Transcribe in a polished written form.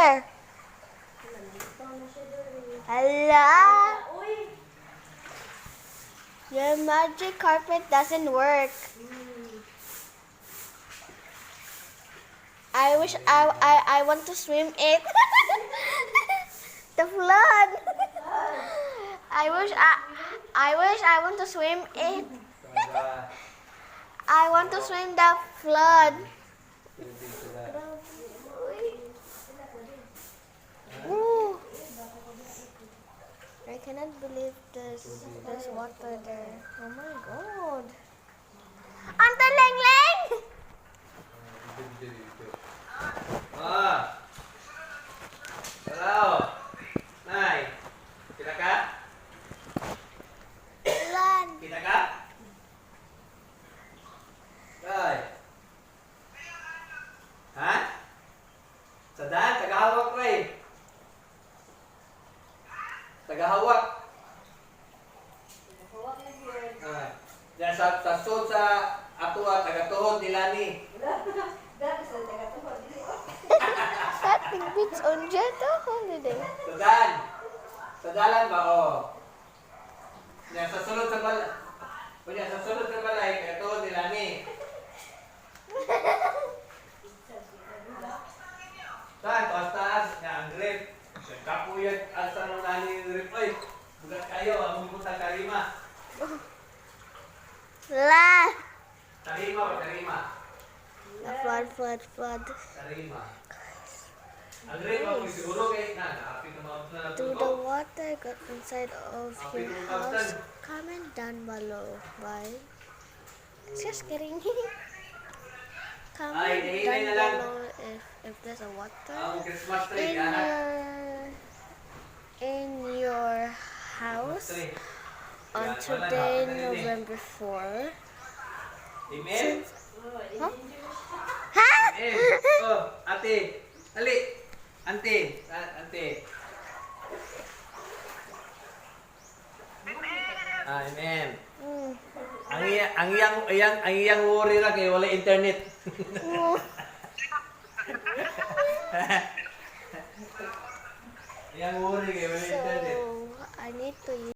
water. Hala! Your magic carpet doesn't work. I wish I want to swim it. The flood. I wish I want to swim it. I want to swim the flood. Ooh. I cannot believe there's water there. Oh my god. Ante Leng Leng! Hello. Nay. Kita ka? Lan. Kita ka? Nay. Ha? Sadan, tagahawak rin. Tagahawak. Diyan sa sud sa ato tagatuhod nila ni. That beats on Jetta holiday. Sadan. Sadalan ba o? Diyan sa sulod sa balay. Diyan sa sulod sa balay tagatuhod nila ni. Saan? Taas-taas nga ang grip. Kapuyat asa nung nani grip. Ay, bugat kayo. Ang pumunta karima. La. Karima o karima? Flood. Karima. Ang grip ako siguro kay nakapit na mga Do the water got inside of your house? Comment down below. Bye. Just kidding. Comment down below if there's a water ang Christmas tree. in your house on today, November 4. Amen? Huh? Ha? Amen. Oh, ate. Ali. Ante. Ante. Amen. Ang iyang worry ra kay wala internet. Yang worry kay wala internet. So, I need to use